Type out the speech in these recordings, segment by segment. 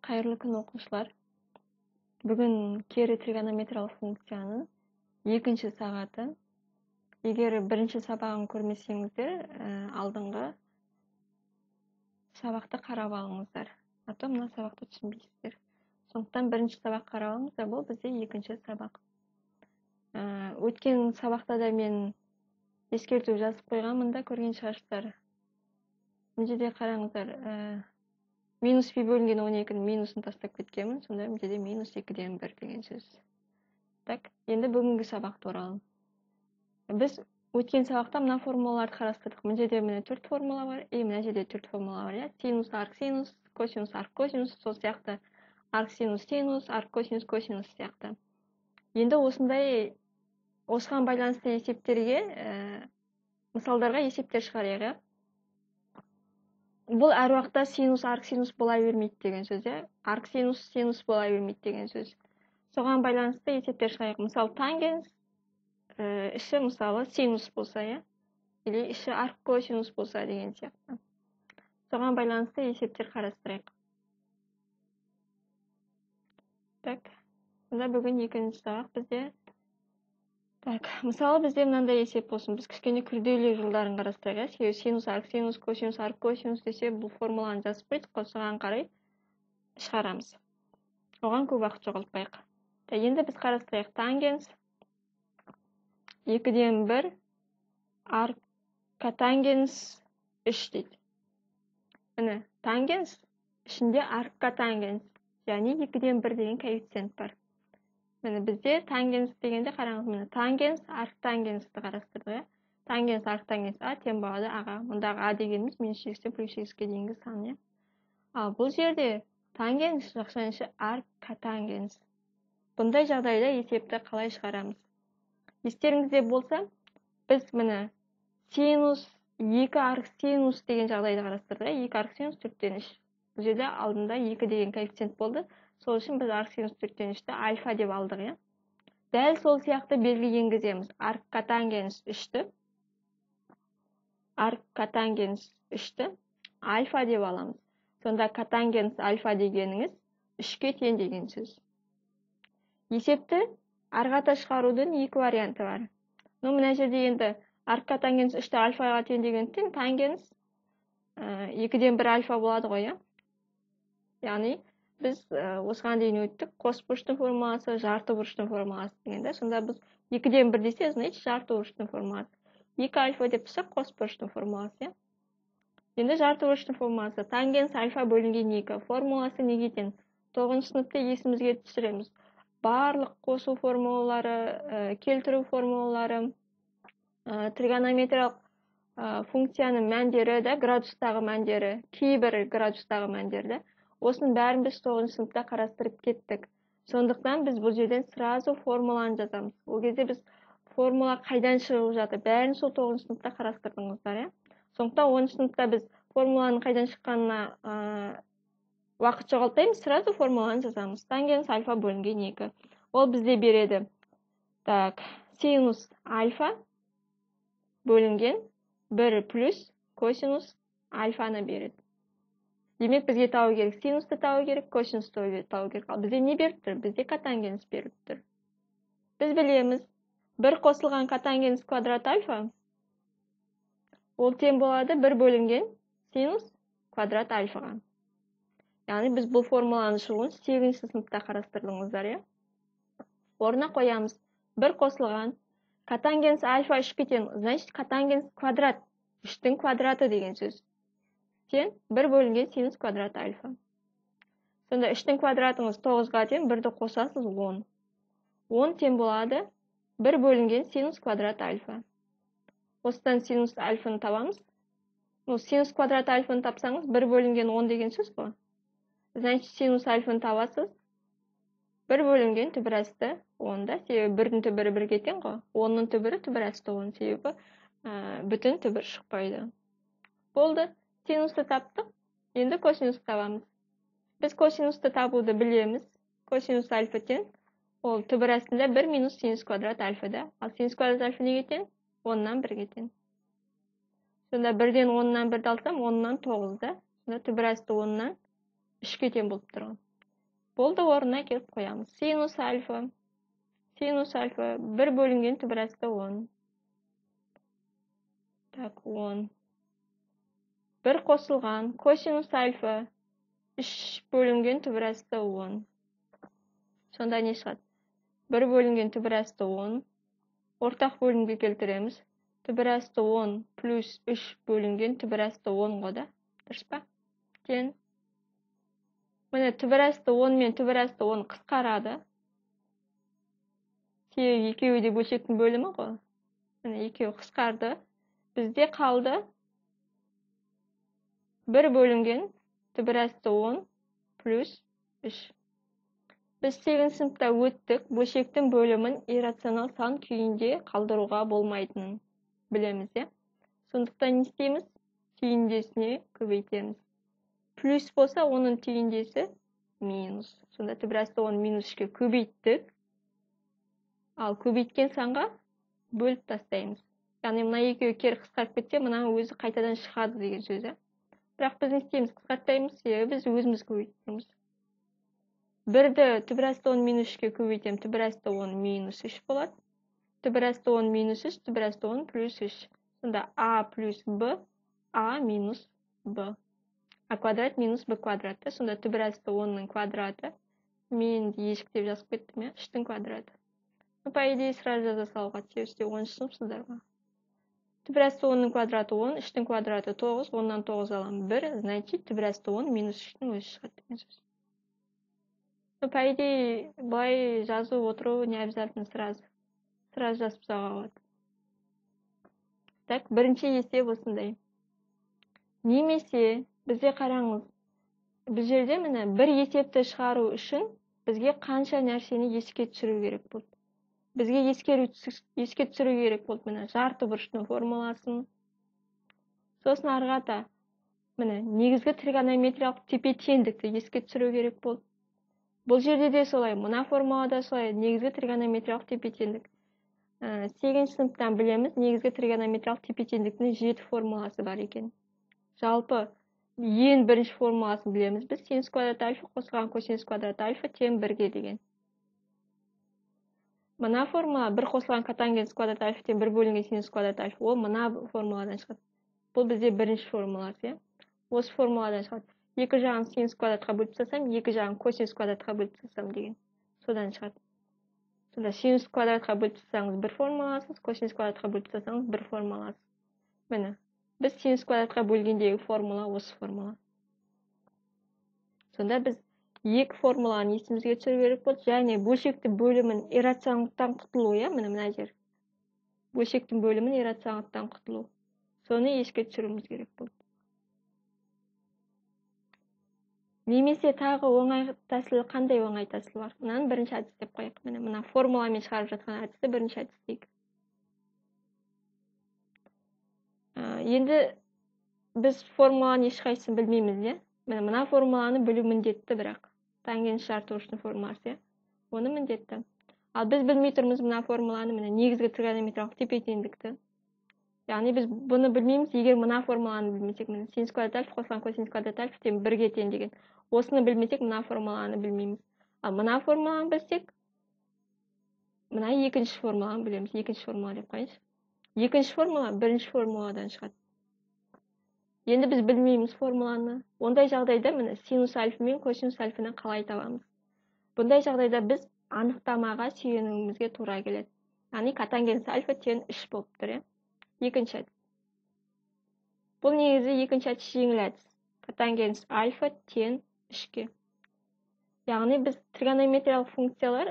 Қайырлы күн оқушылар. Бүгін кері тригонометриялық функцияның екінші сағаты. Егер бірінші сабағын көрмесеңіздер, алдыңғы сабақты қарап алыңыздар. А то мына сабақты түсінбейсіздер. Сондықтан бірінші сабақ қарап алыңыздар, бұл бізде екінші сабақ. Өткен сабақта да мен ескерту жазып қойғанмын да, көрген шығарсыздар. Мына жерде қараңыздар. Минус пи бөлінген 12-ні минусын тастап кеткенмін, сонда мына жерде минус 2-ден 1 деген сөз. Так, енді бүгінгі сабақты оралым. Біз өткен сабақта мына формулаларды қарастырдық. Мына жерде міне 4 формула бар, мына жерде 4 формула бар, синус, арксинус, косинус, арккосинус, сол сияқты арксинус, синус, арккосинус, косинус сияқты. Енді осыған байланысты есептерге, мысалдарға есептер шығарайық. Бұл әр уақытта синус, арксинус бола бермейді деген сөз. Арксинус, синус бола бермейді деген сөз. Соған байланысты есептер шығарайық. Мысалы, тангенс іші мысалы синус болса, или іші арккосинус болса деген сияқты. Соған байланысты есептер қарастырайық. Так, сонда бүгін екінші сабақ бізде. Так, мысалы бізде мынандай есеп болсын. Біз кішкене күрделі жолдарын қарастырайық. Синус, арксинус, косинус, арккосинус десе, бұл формуланы жазып қойдық, соған қарай шығарамыз. Оған көп уақыт жоғалтпайық. Енді біз қарастырайық. Тангенс 2-ден 1, арккотангенс 3 дейді. Міне, тангенс ішінде арккотангенс, және 2-ден 1 деген коэффициент бар. Міне, бізде тангенс дегенде қараңыз, міне, тангенс арктангенсті қарастырдық. Тангенс арктангенс а тең болады аға. Мұндағы а дегеніміз минус x-тен плюс x-ке дейінгі сан. Ал бұл жерде тангенс жақшаның іші арккотангенс. Бұндай жағдайда есепті қалай шығарамыз? Естеріңізде болса, біз міне синус 2 арксинус деген жағдайды қарастырдық. 2 арксинус 4-тен 3. Бұл жерде алдында 2 деген коэффициент болды. Сол үшін біз арксинус 4-тен 3-ті альфа деп алдық. Дәл сол сияқты белгі енгіземіз. Арккотангенс 3-ті альфа деп аламыз. Сонда котангенс альфа дегеніңіз 3-ке тең деген сөз. Есепті арғата шығарудың 2 варианты бар. Мына жерде енді арккотангенс 3-ті альфаға тең дегендіктен тангенс 2-ден 1 альфа болады ғой. Яғни біз осыған дейін өттік, қос бұрыштың формуласы, жарты бұрыштың формуласы дегенде. Сонда біз 2-ден 1 десе, значит, жарты бұрыштың формуласы. 2 альфа деп тұрсақ, қос бұрыштың формуласы. Енді жарты бұрыштың формуласы. Тангенс альфа бөлінген 2. Формуласы неге тең? 9-шы сыныпта есімізге түсіреміз. Барлық қосу формулалары, келтіру формулалары, тригонометриялық функцияның мәндері, градустағы мәндері, кейбір градустағы мәндері. Осының бәрін біз 9-шы сыныпта қарастырып кеттік. Сондықтан біз бұл жерден сразу формуланы жазамыз. Ол кезде біз формула қайдан шығып жатыр? Бәрін сол 9-шы сыныпта қарастырдыңыздар. Сондықтан 10-шы сыныпта біз формуланың қайдан шыққанына уақыт жоғалтпаймыз, сразу формуланы жазамыз. Тангенс альфа бөлінген 2. Ол бізде береді. Так, синус альфа бөлінген 1 плюс косинус альфаны береді. Демек, бізге тауы керек, синусты тауы керек, косинусты тауы керек. Ал бізде не беріп тұр? Бізде котангенс беріп тұр. Біз білеміз, бір қосылған котангенс квадрат альфа, ол тең болады 1 бөлінген синус квадрат альфаға. Яғни, біз бұл формуланы шығуын 8-шы сыныпта қарастырдыңыздар. Орнына қоямыз. Бір қосылған котангенс альфа 3-ке тең, значит, котангенс квадрат 3-тің квадраты деген сөз. Тең 1 бөлінген синус квадрат альфа. Сонда 3-тің квадратыңыз 9-ға тең, 1-ді қосасыз 10. 10 тең болады 1 бөлінген синус квадрат альфа. Осыдан синус альфаны табамыз. Синус квадрат альфаны тапсаңыз 1 бөлінген 10 деген сөз ғой. Значит, синус альфаны табасыз. 1 бөлінген түбірасты 10-да. Себебі 1-дің түбірі 1-ге тең ғой. 10-ның түбірі түбірасты 10. Себебі бүтін түбір шықпайды. Болды. Синусты таптық. Енді косинусты табамыз. Біз косинусты табуды білеміз. Косинус альфа тең. Ол түбір астында 1 минус синус квадрат альфада. Ал синус квадрат альфа неге тең? 10-нан 1-ге тең. Сонда 1-ден 10-нан 1-ді алсам, 10-нан 9-да. Сонда түбір асты 10-нан 3-ке тең болып тұрған. Болды, орнына келіп қоямыз. Синус альфа 1 бөлінген түбір асты 10. Так, 10. Bir қосылған косинус альфа 3 бөлінген түбір асты 10. Сонда не шығады? 1 бөлінген түбір асты 10. Ортақ бөлімге келтіреміз. Түбір асты 10 плюс 3 бөлінген түбір асты 10 ғода. Дұрыс па? Тең. Міне түбір асты 10 мен түбір асты 10 қысқарады. Себебі екеуі де бөлшектің бөлімі ғой. Міне екеуі қысқарды. Бізде қалды 1 бөлінген түбір асты 10 плюс 3. Біз 8 сыныпта өттік, бөлшектің бөлімін иррационал сан күйінде қалдыруға болмайтынын білеміз, е? Сондықтан не істейміз? Түйіндесіне көбейтеміз. Плюс болса, оның түйіндесі минус. Сонда түбір асты 10 минус 3-ке көбейттік. Ал көбейткен санға бөліп тастаймыз. Яғни мына екеуі кері қысқарып кетсе, мына өзі қайтадан шығады деген сөз. Бірақ біз не істейміз? Қысқартпаймыз, себебі біз өзіміз көбейтеміз. 1-ді түбір асты 10 минус 3-ке көбейтем, түбір асты 10 минус 3 болады. Түбір асты 10 минус 3, түбір асты 10 плюс 3. Сонда а плюс б, а минус б. А квадрат минус б квадрат. Сонда түбір асты 10-ның квадраты. Мен ешік деп жазып кеттім, 3-тің квадраты. По идее, сразу жаза салуға тиісте 10-шы сыныпсыздар ма? Түбір асты 10-ның квадраты 10, 3-тің квадраты 9, 10-нан 9 алам 1, значит, түбір асты 10 минус 3-тің өзі шығады деген сөз. По идее, былай жазу отыру не обязательно сразу. Сразу жазып тастауға болады. Так, бірінші есеп осындай. Немесе, бізде қараңыз, бұл жерде міне бір есепті шығару үшін бізге қанша нәрсені еске түсіру керек болды. Бізге еске түсіру керек болды, міне жарты бұрыштың формуласын. Сосын арғата, міне негізгі тригонометриялық тепе теңдікті еске түсіру керек болды. Бұл жерде де солай, мына формулада солай, негізгі тригонометриялық тепе теңдік. 8 сыныптан білеміз, негізгі тригонометриялық тепе теңдіктің 7 формуласы бар екен. Жалпы ең бірінші формуласын білеміз біз, синус квадрат альфа қосылған косинус квадрат альфа тең 1-ге деген. Мына формула 1 қосылған котангенс квадрат альфа тең 1 бөлінген синус квадрат альфа, ол мына формуладан шығады. Бұл бізде бірінші формуласы. Осы формуладан шығады. Екі жағын синус квадратқа бөліп тастасам, екі жағын косинус квадратқа бөліп тастасам деген. Содан шығады. Сонда синус квадратқа бөліп тастасаңыз бір формуласыз, косинус квадратқа бөліп тастасаңыз бір формуласыз. Міне, біз синус квадратқа бөлгендегі формула осы формула. Сонда біз екі формуланы есімізге түсіру керек болды, және бөлшектің бөлімін иррационалдықтан құтылу, мына жер. Бөлшектің бөлімін иррационалдықтан құтылу. Соны еске түсіруіміз керек болды. Немесе тағы оңай тәсілі, қандай оңай тәсілі бар? Мынаны бірінші әдіс деп қояйық. Мына формуламен шығарып жатқан әдісті бірінші әдіс дейік. Енді біз формуланы ешқайсысын білмейміз, мына формуланы білу міндетті, бірақ тангенс жарты бұрыштың формуласы, оны міндетті. Ал біз білмей тұрмыз мына формуланы, негізгі тригонометриялық тепе теңдікті. Яғни біз бұны білмейміз, егер мына формуланы білмесек, синус квадрат альфа қосылған косинус квадрат альфа тең 1-ге тең деген. Осыны білмесек, мына формуланы білмейміз. Ал мына формуланы білсек, мына екінші формуланы білеміз. Екінші формула деп қойыңыз. Екінші формула бірінші формуладан шығады. Енді біз білмейміз формуланы. Ондай жағдайда синус альфа мен косинус альфаны қалай табамыз? Бұндай жағдайда біз анықтамаға сүйенуімізге тура келеді. Яғни котангенс альфа тең 3 болып тұр. Екінші әдіс. Бұл негізі екінші әдіс жеңіл әдіс. Котангенс альфа тең 3-ке. Яғни біз тригонометриялық функциялар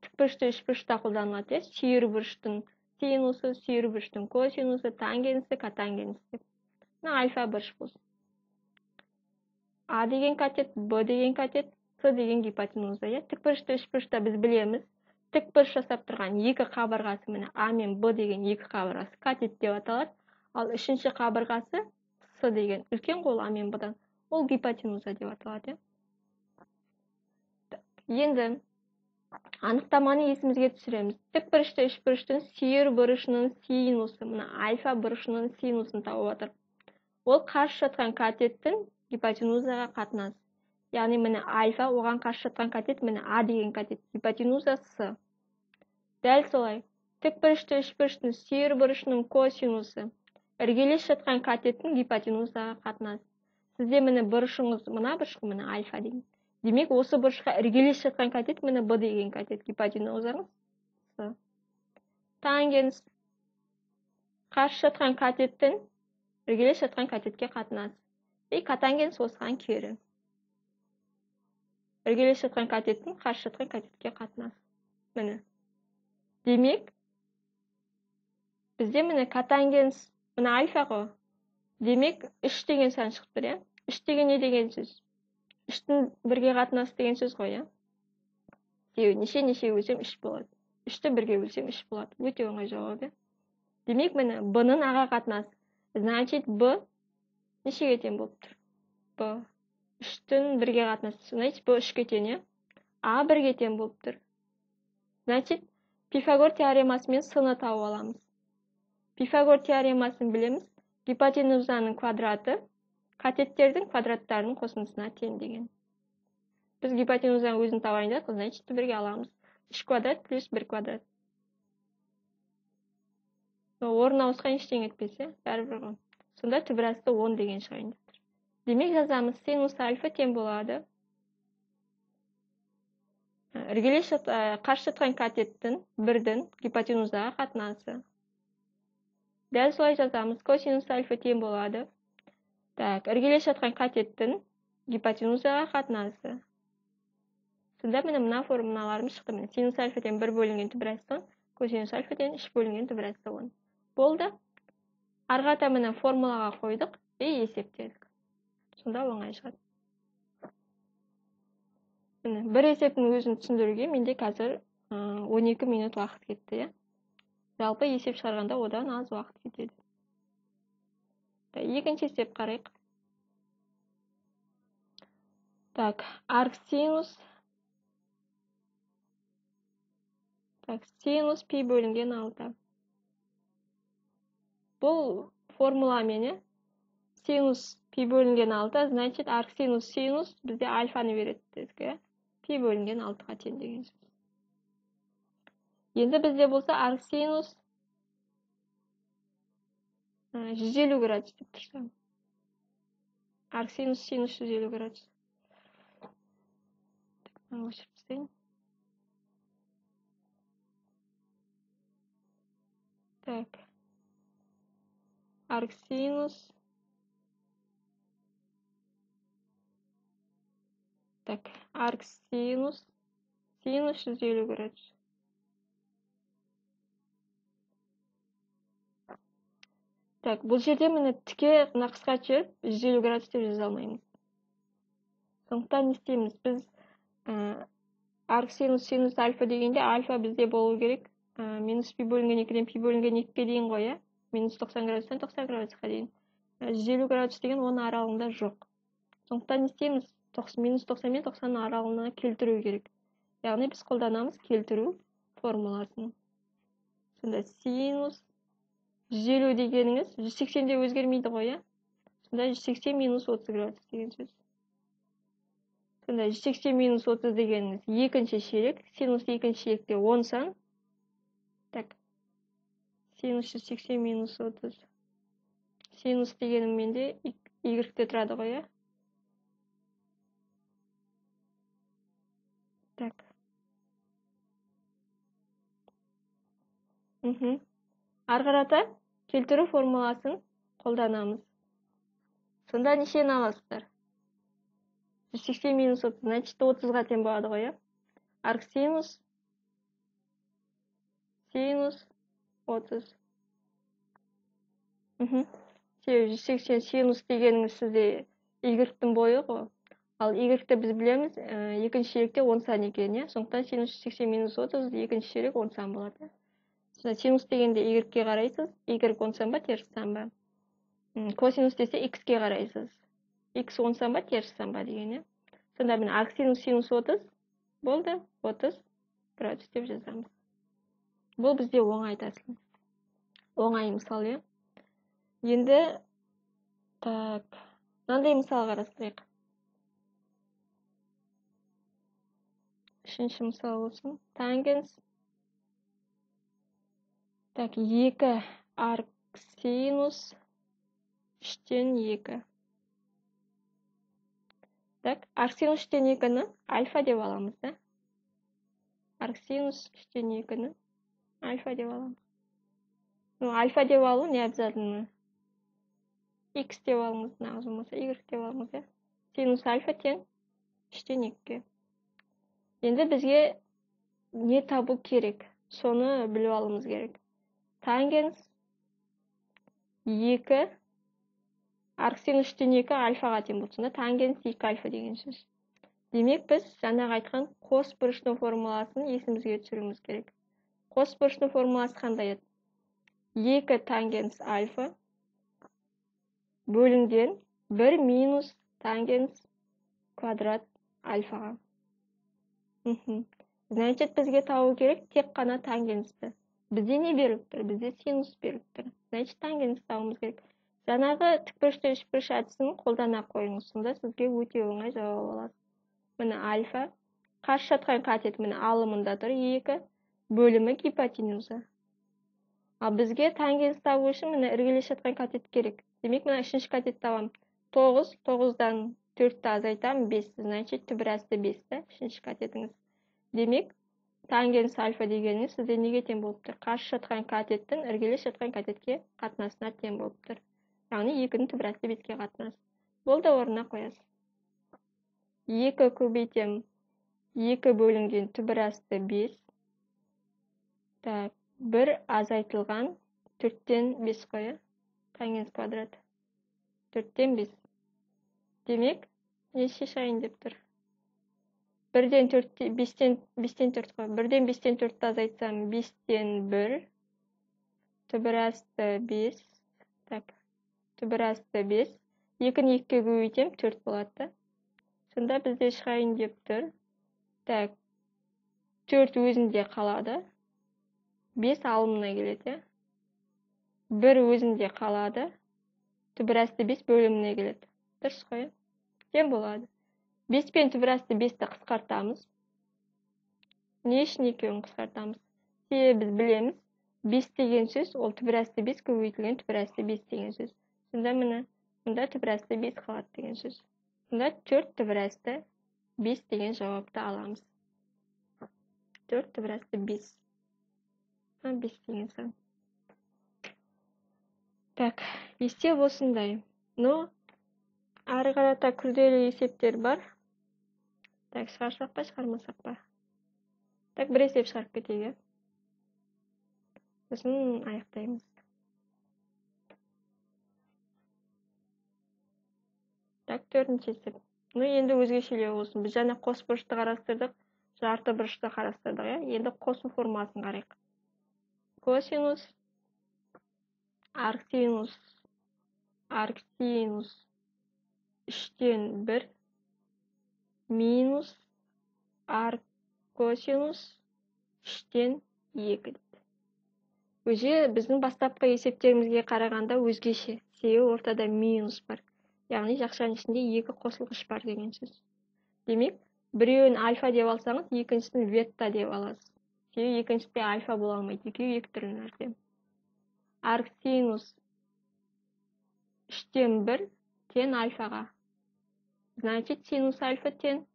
тікбұрышты үшбұрышта қолданылады. Сүйір бұрыштың синусы, сүйір бұрыштың косинусы, тангенсі, котангенсі. Мына альфа бұрыш болсын. А деген катет, Б деген катет, С деген гипотенуза. Тікбұрышты үшбұрышта біз білеміз. Тікбұрыш жасап тұрған екі қабырғасы, А мен Б деген екі қабырғасы катет деп аталады. Ал үшінші қабырғасы С деген үлкен қол А мен Б-дан, ол гипотенуза деп аталады. Енді анықтаманы есімізге түсіреміз. Тікбұрышты үшбұрыштың сүйір бұрышының синусы, альфа бұрышының синусын тауып отыр. Ол қарсы жатқан катеттің гипотенузаға қатынасы. Яғни міне альфа оған қарсы жатқан катет міне А деген катет. Гипотенуза С. Дәл солай. Тікбұрышты үшбұрыштың сүйір бұрышының косинусы іргелес жатқан катеттің гипотенузаға қатынасы. Сізде міне бұрышыңыз мына бұрышқа міне альфа деген. Демек осы бұрышқа іргелес жатқан катет міне Б деген катет. Гипотенузаңыз С. Тангенс қарсы жатқан катеттің іргелес жатқан катетке қатынасы. И котангенс осыған кері. Іргелес жатқан катеттің қарсы жатқан катетке қатынасы. Міне. Демек, бізде міне котангенс міне альфа ғой. Демек, 3 деген сан шығып тұр, иә? 3 деген не деген сөз? 3-тің бірге қатынасы деген сөз ғой, иә? Неше өлсем 3 болады. 3-ті бірге өлсем 3 болады. Өте оңай жауап, иә? Демек, міне Б-ның аға қатынасы. Значит, Б нешеге тең болып тұр? Б 3-тің бірге қатынасы. Значит, Б 3-ге тең, иә? А 1-ге тең болып тұр. Значит, Пифагор теоремасымен С-ны тауып аламыз. Пифагор теоремасын білеміз. Гипотенузаның квадраты катеттердің квадраттарының қосындысына тең деген. Біз гипотенузаның өзін табайын дедік, значит, бірге аламыз. 3 квадрат плюс 1 квадрат. Орын ауысқан ештеңе етпесе, бәрібір ғой. Сонда түбірасты 10 деген шығайын деп тұр. Демек жазамыз синус альфа тең болады. Іргелес қарсы жатқан катеттің 1-дің гипотенузаға қатынасы. Дәл солай жазамыз. Косинус альфа тең болады. Так, іргелес жатқан катеттің гипотенузаға қатынасы. Сонда мына формулаларымыз шықты. Синус альфа тең 1 бөлінген түбірасты 10, косинус альфа тең 3 бөлінген түбірасты 10. Болды. Арғата міне формулаға қойдық и есептедік. Сонда оңай шығады. Бір есептің өзін түсіндіруге менде қазір 12 минут уақыт кетті. Жалпы есеп шығарғанда одан аз уақыт кетеді. Екінші есеп қарайық. Так, арк синус. Так, синус пи бөлінген 6. Бұл формуламен синус пи бөлінген 6, значит, арк синус бізде альфаны береді дедік. Пи бөлінген 6-ға тең деген сөз. Енді бізде болса арк синус 150 градус деп тұрсам. Арк синус 150 градус. Өшіріп тастайын. Так. Арк синус. Так, арк синус 150 градус. Так, бұл жерде мені тіке қысқа жүріп 150 градус деп жаза алмаймыз. Сондықтан не істейміз? Біз арк синус альфа дегенде альфа бізде болу керек. Минус пи бөлінген 2-ден пи бөлінген 2-ге дейін ғой, минус 90 градустан 90 градусқа дейін. 150 градус деген оның аралығында жоқ. Сондықтан не істейміз? Минус 90 мен 90 аралығына келтіру керек. Яғни біз қолданамыз келтіру формуласын. Сонда синус 150 дегеніңіз 180-де өзгермейді ғой, Сонда 180 минус 30 градус деген сөз. Сонда 180 минус 30 дегеніңіз екінші ширек. Синус екінші ширекте 10 сан. Так. Синус 180 минус 30. Синус дегенім менде y-те тұрады ғой, Так. Арғарата келтіру формуласын қолданамыз. Сонда нешені аласыздар? 180 минус 30, значит 30-ға тең болады ғой, Арк синус 30. 180 синус дегеніңіз сізде y-тің бойы ғой. Ал y-ті біз білеміз, екінші ширекте 10 сан екен, Сондықтан синус 180 минус 30, екінші ширек 10 сан болады. Синус дегенде y-ке қарайсыз, y 10 сан ба, теріс сан ба. Косинус десе x-ке қарайсыз. X 10 сан ба, теріс сан ба деген, Сонда міне арк синус 30 болды, 30 градус деп жазамыз. Бұл бізде оңай тәсіл. Оңай мысал, Енді, так, мынандай мысал қарастырайық. Үшінші мысал болсын. Тангенс. Так, 2 арксинус 3-тен 2. Так, арксинус 3-тен 2-ні альфа деп аламыз, да? Арксинус 3-тен 2-ні альфа деп аламыз. Ну, альфа деп алу не обязательно? X деп алыңыз, нағыз болмаса Y деп алыңыз, да? Синус альфа тең 3-тен 2-ге. Енді бізге не табу керек? Соны біліп алуымыз керек. Тангенс 2 арксинус 3-тен 2 альфаға тең болсын, да? Тангенс 2 альфа деген сөз. Демек, біз жаңағы айтқан қос бұрыштың формуласын есімізге түсіруіміз керек. Қос бұрыштың формуласы қандай еді? 2 тангенс альфа бөлінген 1 минус тангенс квадрат альфаға. Значит, бізге табу керек тек қана тангенсті. Бізде не беріп тұр? Бізде синус беріп тұр. Значит, тангенс табуымыз керек. Жаңағы тікбұрышты үшбұрыш әдісін қолдана қойыңыз, сонда сізге өте оңай жауап аласыз. Міне альфа, қарсы жатқан катет міне алымында тұр 2, бөлімі гипотенуза. Ал бізге тангенс табу үшін міне іргелес жатқан катет керек. Демек, мына үшінші катет табам. 9, 9-дан 4-ті азайтам, 5. Значит, түбірасты 5, да, үшінші катетіңіз. Демек, тангенс альфа дегеніңіз сізде неге тең болып тұр? Қарсы жатқан катеттің іргелес жатқан катетке қатынасына тең болып тұр. Яғни 2-дің түбірасты 5-ке қатынас. Болды, орнына қоясыз. 2 көбейтем 2 бөлінген түбірасты 5. Так, 1 азайтылған 4-тен 5 қоя. Тангенс квадрат. 4-тен 5. Демек, не шешайын деп тұр? 1-ден 5-тен 4 қой. 1-ден 5-тен 4-ті азайтсам 5-тен 1. Түбірасты 5. Так, түбірасты 5. 2-ні 2-ге көбейтем 4 болады. Сонда бізде шығайын деп тұр. Так, 4 өзінде қалады. 5 алымына келеді. 1 өзінде қалады. Түбірасты 5 бөліміне келеді. Дұрыс қой? Тең болады. 5 пен түбірасты 5-ті қысқартамыз. Не үшін екеуін қысқартамыз? Себебі біз білеміз. 5 деген сөз, ол түбірасты 5 көбейтілген түбірасты 5 деген сөз. Сонда міне, мұнда түбірасты 5 қалады деген сөз. Сонда 4 түбірасты 5 деген жауапты аламыз. 4 түбірасты 5. 5 деген сан. Так, есеп осындай. Но, ары қарата күрделі есептер бар. Так, шығарсақ па, шығармасақ па? Так, бір есеп шығарып кетейік. Сосын аяқтаймыз. Так, 4-ші есеп. Ну, енді өзгешелеу болсын. Біз жаңа қос бұрышты қарастырдық, жарты бұрышты қарастырдық, енді қосу формуласын қарайық. Косинус арксинус 3-тен 1 минус арккосинус 3-тен 2. Өзі біздің бастапқы есептерімізге қарағанда өзгеше. Себебі ортада минус бар. Яғни жақшаның ішінде 2 қосылғыш бар деген сөз. Демек, біреуін альфа деп алсаңыз, екіншісін ветта деп аласыз. Себебі екіншісінде альфа бола алмайды. Екеуі екі түрлі нәрсе. Арксинус 3-тен 1 тең альфаға. Значит, синус альфа тең.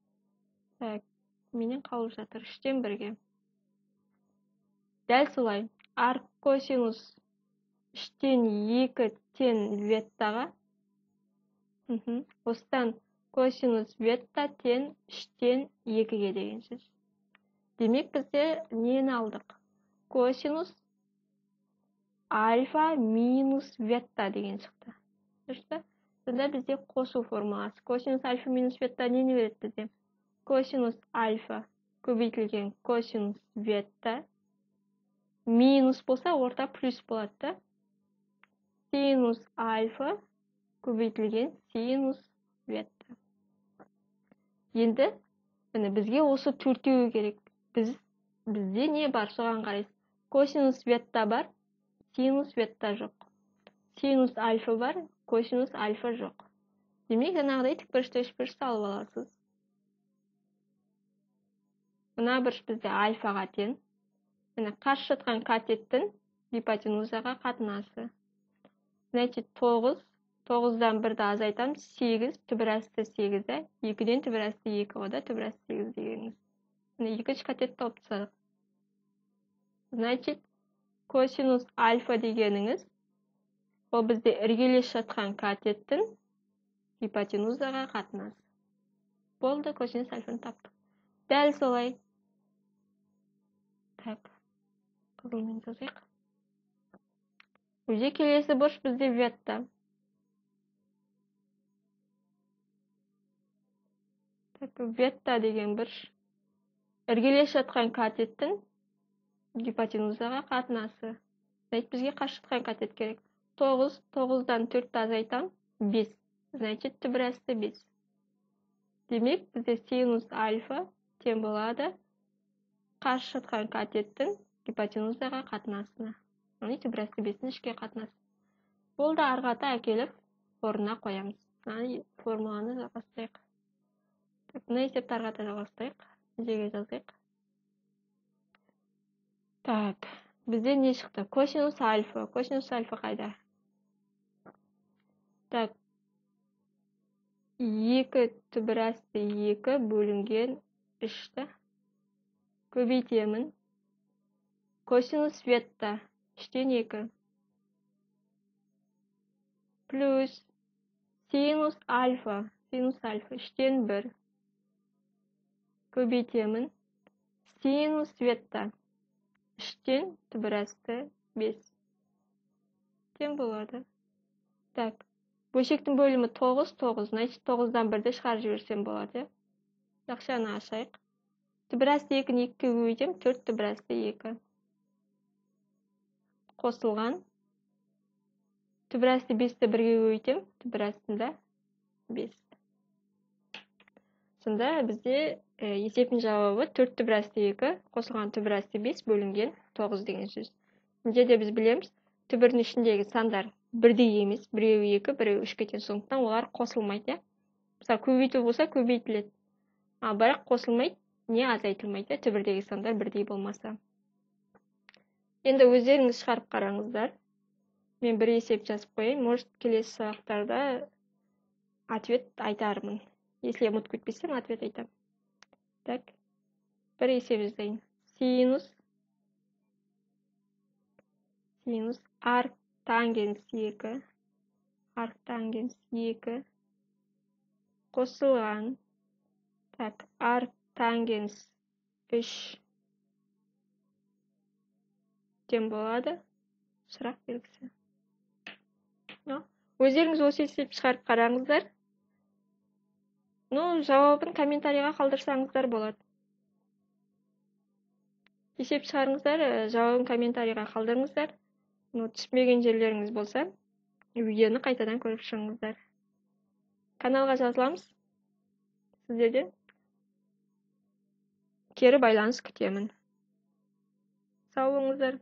Так, менен қалып жатыр 3-тен 1-ге. Дәл солай. Арккосинус 3-тен 2 тең веттаға. Осыдан косинус ветта тең 3-тен 2-ге деген сөз. Демек, бізде нені алдық? Косинус альфа минус ветта деген шықты. Дұрыс? Сонда бізде қосу формуласы. Косинус альфа минус ветта нені береді бізде? Косинус альфа көбейтілген косинус ветта. Минус болса, орта плюс болады. Синус альфа көбейтілген синус ветта. Енді бізге осы төртеуі керек. Бізде не бар? Соған қарайсыз. Косинус ветта бар, синус ветта жоқ. Синус альфа бар, косинус альфа жоқ. Демек, жаңағыдай тікбұрышты үшбұрыш салып аласыз. Мына бұрыш бізде альфаға тең. Міне қарсы жатқан катеттің гипотенузаға қатынасы. Значит, 9. 9-дан 1-ді азайтамыз. 8. Түбір асты 8-ді. 2-ден түбір асты 2 ода түбір асты 8 дегеніміз. Міне екінші катетті тауып тастадық. Значит, косинус альфа дегеніңіз ол бізде іргелес жатқан катеттің гипотенузаға қатынасы. Болды, косинус альфаны таптық. Дәл солай. Так, қызылмен жазайық. Уже келесі бұрыш бізде ветта. Так, ветта деген бұрыш іргелес жатқан катеттің гипотенузаға қатынасы. Значит, бізге қарсы жатқан катет керек. 9. 9-дан 4-ті азайтам 5. Значит, түбір асты 5. Демек, бізде синус альфа тең болады қарсы жатқан катеттің гипотенузаға қатынасына. Яғни түбір асты 5-ін ішке қатынасы. Болды, арғата әкеліп орнына қоямыз. Яғни формуланы жалғастырайық. Мына есепті арғата жалғастырайық. Жерге жазайық. Так, бізде не шықты? Косинус альфа. Косинус альфа қайда? Так, 2 түбір асты 2 бөлінген 3-ті көбейтемін. Косинус ветта 3-тен 2 плюс синус альфа 3-тен 1 көбейтемін. Синус ветта 3-тен түбір асты 5 тең болады. Так, бөлшектің бөлімі 9, 9. Значит, 9-дан 1-ді шығарып жіберсем болады. Жақшаны ашайық. Түбір асты 2-ні 2-ге көбейтем, 4 түбір асты 2. Қосылған. Түбір асты 5-ті 1-ге көбейтем, түбір астында 5. Сонда бізде есептің жауабы 4 түбір асты 2, қосылған түбір асты 5 бөлінген 9 деген сөз. Жерде біз білеміз, түбірдің ішіндегі сандар бірдей емес, біреуі 2, біреуі 3-ге тең, сондықтан олар қосылмайды. Мысалы, көбейту болса көбейтіледі. Ал бірақ қосылмайды, не азайтылмайды, түбірдегі сандар бірдей болмаса. Енді өздеріңіз шығарып қараңыздар. Мен бір есеп жазып қойайын, может келесі сұрақтарда ответ айтармын. Если я ұмытып кетпесем, ответ айтам. Так, бір есеп жазайын. Синус арк тангенс 2 қосылған. Так, арк тангенс 3 тең болады. Сұрақ белгісі. Өздеріңіз осы есеп шығарып қараңыздар. Жауабын комментарийға қалдырсаңыздар болады. Есеп шығарыңыздар, жауабын комментарийға қалдырыңыздар. Түсінбеген жерлеріңіз болса, видеоны қайтадан көріп шығыңыздар. Каналға жазыламыз. Сіздерден кері байланыс күтемін. Сау болыңыздар.